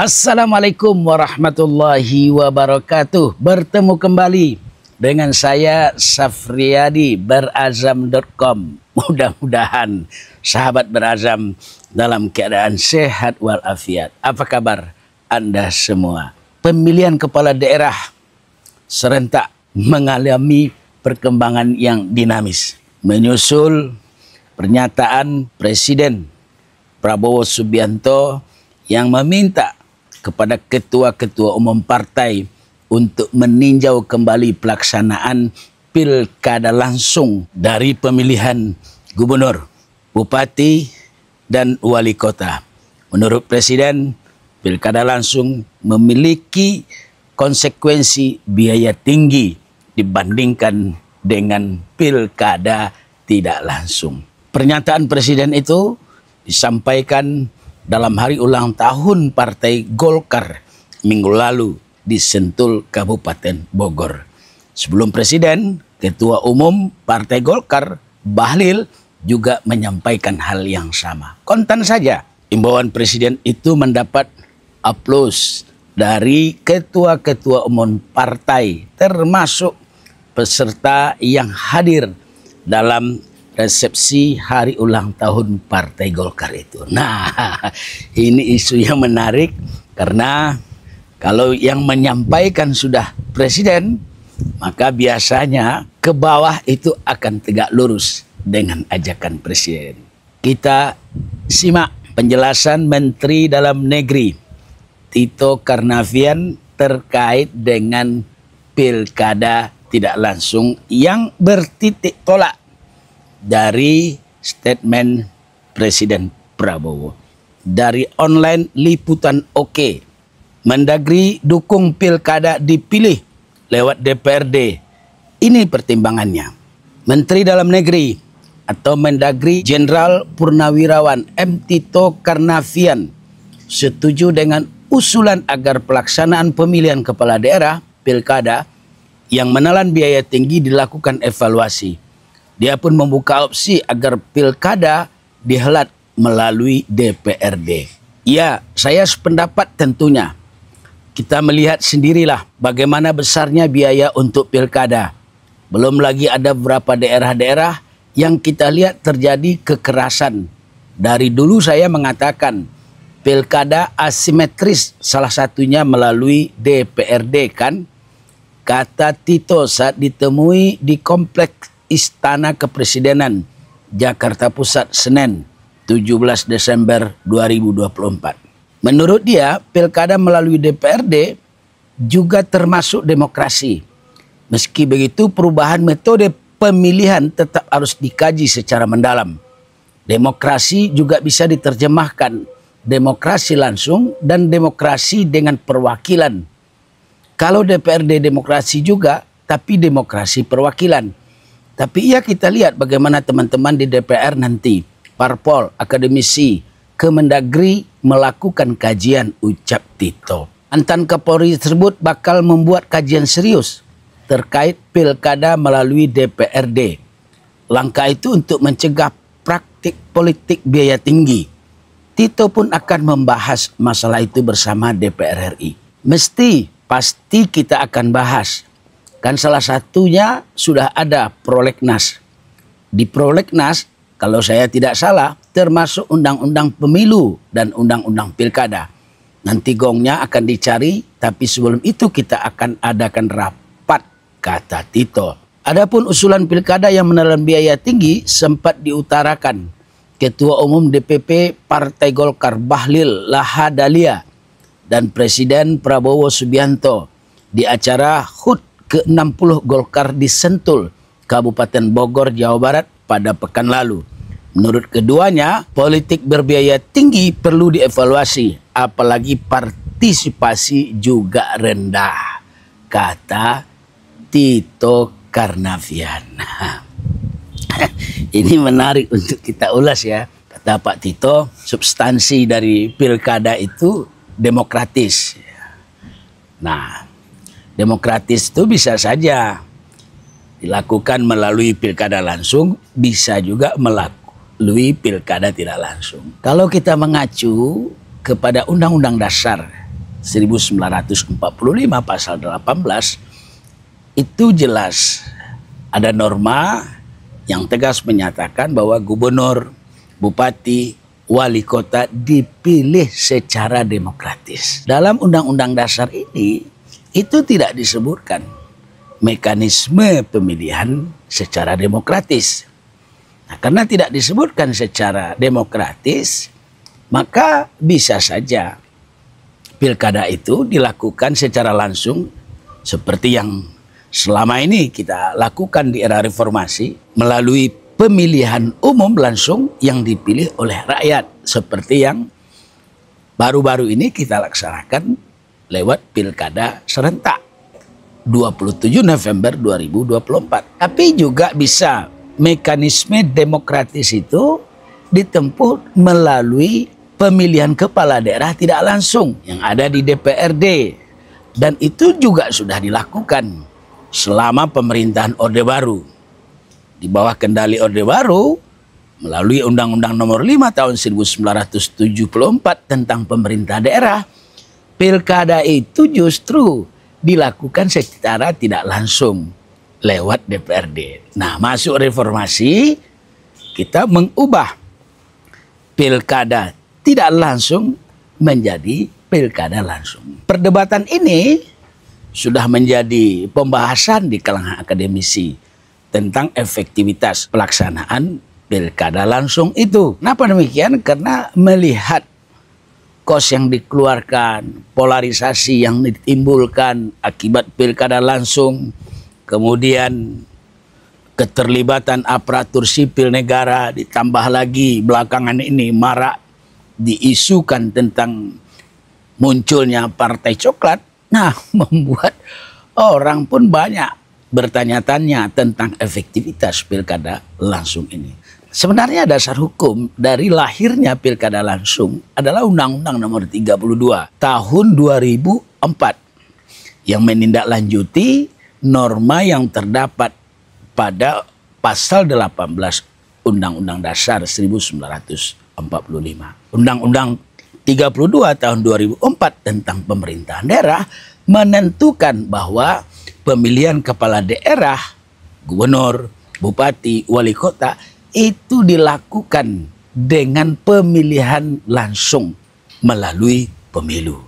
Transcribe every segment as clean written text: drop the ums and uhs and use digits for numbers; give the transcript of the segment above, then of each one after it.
Assalamualaikum warahmatullahi wabarakatuh. Bertemu kembali dengan saya Safriyadi berazam.com. Mudah-mudahan sahabat berazam dalam keadaan sehat walafiat. Apa kabar Anda semua? Pemilihan kepala daerah serentak mengalami perkembangan yang dinamis. Menyusul pernyataan Presiden Prabowo Subianto yang meminta kepada ketua-ketua umum partai untuk meninjau kembali pelaksanaan pilkada langsung dari pemilihan gubernur, bupati, dan wali kota. Menurut Presiden, pilkada langsung memiliki konsekuensi biaya tinggi dibandingkan dengan pilkada tidak langsung. Pernyataan Presiden itu disampaikan dalam hari ulang tahun Partai Golkar minggu lalu di Sentul, Kabupaten Bogor. Sebelum Presiden, Ketua Umum Partai Golkar, Bahlil, juga menyampaikan hal yang sama. Kontan saja, imbauan Presiden itu mendapat aplaus dari ketua-ketua umum partai, termasuk peserta yang hadir dalam resepsi hari ulang tahun Partai Golkar itu. Nah, ini isu yang menarik karena kalau yang menyampaikan sudah Presiden, maka biasanya ke bawah itu akan tegak lurus dengan ajakan Presiden. Kita simak penjelasan Menteri Dalam Negeri Tito Karnavian terkait dengan pilkada tidak langsung yang bertitik tolak dari statement Presiden Prabowo. Dari online liputan Oke, Mendagri dukung pilkada dipilih lewat DPRD. Ini pertimbangannya. Menteri Dalam Negeri atau Mendagri Jenderal Purnawirawan M. Tito Karnavian setuju dengan usulan agar pelaksanaan pemilihan kepala daerah pilkada yang menelan biaya tinggi dilakukan evaluasi. Dia pun membuka opsi agar pilkada dihelat melalui DPRD. Ya, saya sependapat tentunya. Kita melihat sendirilah bagaimana besarnya biaya untuk pilkada. Belum lagi ada beberapa daerah-daerah yang kita lihat terjadi kekerasan. Dari dulu saya mengatakan pilkada asimetris, salah satunya melalui DPRD kan. Kata Tito saat ditemui di kompleks Istana Kepresidenan Jakarta Pusat Senin 17 Desember 2024. Menurut dia, pilkada melalui DPRD juga termasuk demokrasi. Meski begitu, perubahan metode pemilihan tetap harus dikaji secara mendalam. Demokrasi juga bisa diterjemahkan demokrasi langsung dan demokrasi dengan perwakilan. Kalau DPRD demokrasi juga, tapi demokrasi perwakilan. Tapi ya kita lihat bagaimana teman-teman di DPR nanti, parpol, akademisi, Kemendagri melakukan kajian, ucap Tito. Mantan Kapolri tersebut bakal membuat kajian serius terkait pilkada melalui DPRD. Langkah itu untuk mencegah praktik politik biaya tinggi. Tito pun akan membahas masalah itu bersama DPR RI. Pasti kita akan bahas. Kan salah satunya sudah ada prolegnas. Di prolegnas, kalau saya tidak salah, termasuk undang-undang pemilu dan undang-undang pilkada. Nanti gongnya akan dicari, tapi sebelum itu kita akan adakan rapat, kata Tito. Adapun usulan pilkada yang menelan biaya tinggi sempat diutarakan Ketua Umum DPP Partai Golkar Bahlil Lahadalia dan Presiden Prabowo Subianto di acara HUT ke-60 Golkar di Sentul, Kabupaten Bogor, Jawa Barat pada pekan lalu. Menurut keduanya, politik berbiaya tinggi perlu dievaluasi, apalagi partisipasi juga rendah, kata Tito Karnavian. Ini menarik untuk kita ulas ya. Kata Pak Tito, substansi dari pilkada itu demokratis. Nah, demokratis itu bisa saja dilakukan melalui pilkada langsung, bisa juga melalui pilkada tidak langsung. Kalau kita mengacu kepada Undang-Undang Dasar 1945 pasal 18 itu jelas ada norma yang tegas menyatakan bahwa gubernur, bupati, wali kota dipilih secara demokratis. Dalam Undang-Undang Dasar ini itu tidak disebutkan mekanisme pemilihan secara demokratis. Nah, karena tidak disebutkan secara demokratis, maka bisa saja pilkada itu dilakukan secara langsung seperti yang selama ini kita lakukan di era reformasi melalui pemilihan umum langsung yang dipilih oleh rakyat seperti yang baru-baru ini kita laksanakan lewat pilkada serentak 27 November 2024. Tapi juga bisa mekanisme demokratis itu ditempuh melalui pemilihan kepala daerah tidak langsung yang ada di DPRD. Dan itu juga sudah dilakukan selama pemerintahan Orde Baru. Di bawah kendali Orde Baru, melalui Undang-Undang Nomor 5 tahun 1974 tentang pemerintah daerah, pilkada itu justru dilakukan secara tidak langsung lewat DPRD. Nah, masuk reformasi, kita mengubah pilkada tidak langsung menjadi pilkada langsung. Perdebatan ini sudah menjadi pembahasan di kalangan akademisi tentang efektivitas pelaksanaan pilkada langsung itu. Kenapa demikian? Karena melihat kos yang dikeluarkan, polarisasi yang ditimbulkan akibat pilkada langsung, kemudian keterlibatan aparatur sipil negara, ditambah lagi belakangan ini marak diisukan tentang munculnya partai coklat. Nah, membuat orang pun banyak bertanya-tanya tentang efektivitas pilkada langsung ini. Sebenarnya dasar hukum dari lahirnya pilkada langsung adalah Undang-Undang Nomor 32 tahun 2004 yang menindaklanjuti norma yang terdapat pada pasal 18 Undang-Undang Dasar 1945. Undang-Undang 32 tahun 2004 tentang pemerintahan daerah menentukan bahwa pemilihan kepala daerah, gubernur, bupati, wali kota itu dilakukan dengan pemilihan langsung melalui pemilu.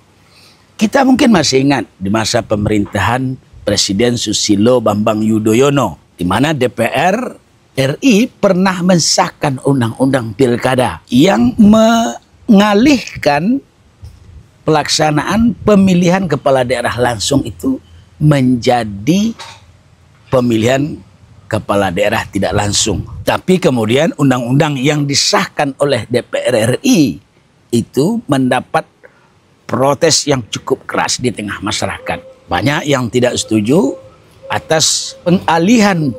Kita mungkin masih ingat di masa pemerintahan Presiden Susilo Bambang Yudhoyono, di mana DPR RI pernah mensahkan undang-undang pilkada yang mengalihkan pelaksanaan pemilihan kepala daerah langsung itu menjadi pemilihan kepala daerah tidak langsung. Tapi kemudian undang-undang yang disahkan oleh DPR RI itu mendapat protes yang cukup keras di tengah masyarakat. Banyak yang tidak setuju atas pengalihan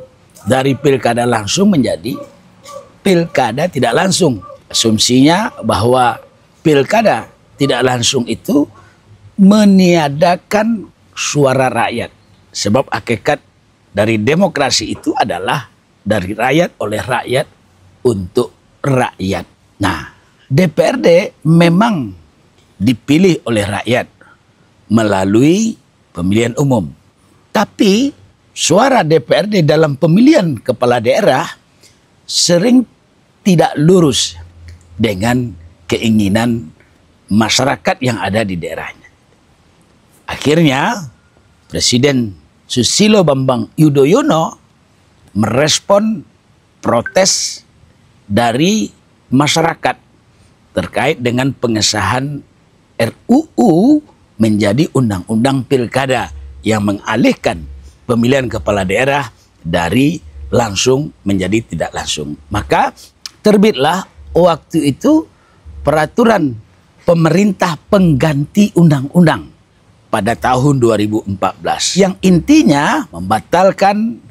dari pilkada langsung menjadi pilkada tidak langsung. Asumsinya bahwa pilkada tidak langsung itu meniadakan suara rakyat. Sebab hakikat dari demokrasi itu adalah dari rakyat, oleh rakyat, untuk rakyat. Nah, DPRD memang dipilih oleh rakyat melalui pemilihan umum. Tapi suara DPRD dalam pemilihan kepala daerah sering tidak lurus dengan keinginan masyarakat yang ada di daerahnya. Akhirnya Presiden Susilo Bambang Yudhoyono merespon protes dari masyarakat terkait dengan pengesahan RUU menjadi undang-undang pilkada yang mengalihkan pemilihan kepala daerah dari langsung menjadi tidak langsung. Maka terbitlah waktu itu peraturan pemerintah pengganti undang-undang pada tahun 2014 yang intinya membatalkan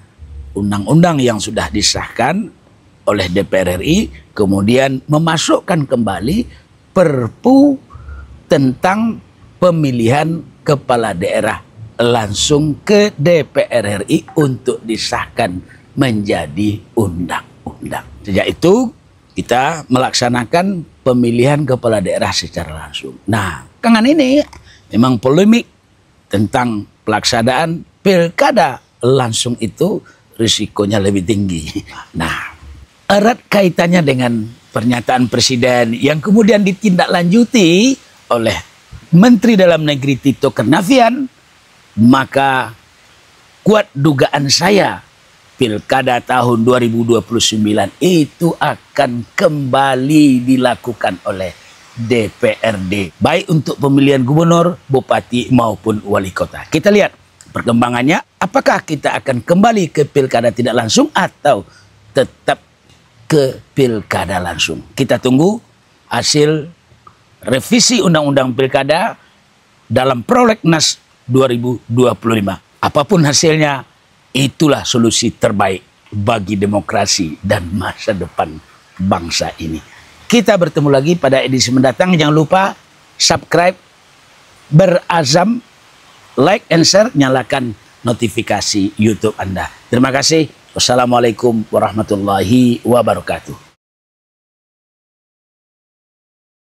undang-undang yang sudah disahkan oleh DPR RI, kemudian memasukkan kembali Perpu tentang pemilihan kepala daerah langsung ke DPR RI untuk disahkan menjadi undang-undang. Sejak itu kita melaksanakan pemilihan kepala daerah secara langsung. Nah, belakangan ini memang polemik tentang pelaksanaan pilkada langsung itu risikonya lebih tinggi. Nah, erat kaitannya dengan pernyataan Presiden yang kemudian ditindaklanjuti oleh Menteri Dalam Negeri Tito Karnavian, maka kuat dugaan saya pilkada tahun 2029 itu akan kembali dilakukan oleh DPRD, baik untuk pemilihan gubernur, bupati maupun wali kota. Kita lihat perkembangannya, apakah kita akan kembali ke pilkada tidak langsung atau tetap ke pilkada langsung. Kita tunggu hasil revisi undang-undang pilkada dalam prolegnas 2025. Apapun hasilnya, itulah solusi terbaik bagi demokrasi dan masa depan bangsa ini. Kita bertemu lagi pada edisi mendatang. Jangan lupa subscribe, berazam, like and share, nyalakan notifikasi YouTube Anda. Terima kasih. Wassalamualaikum warahmatullahi wabarakatuh.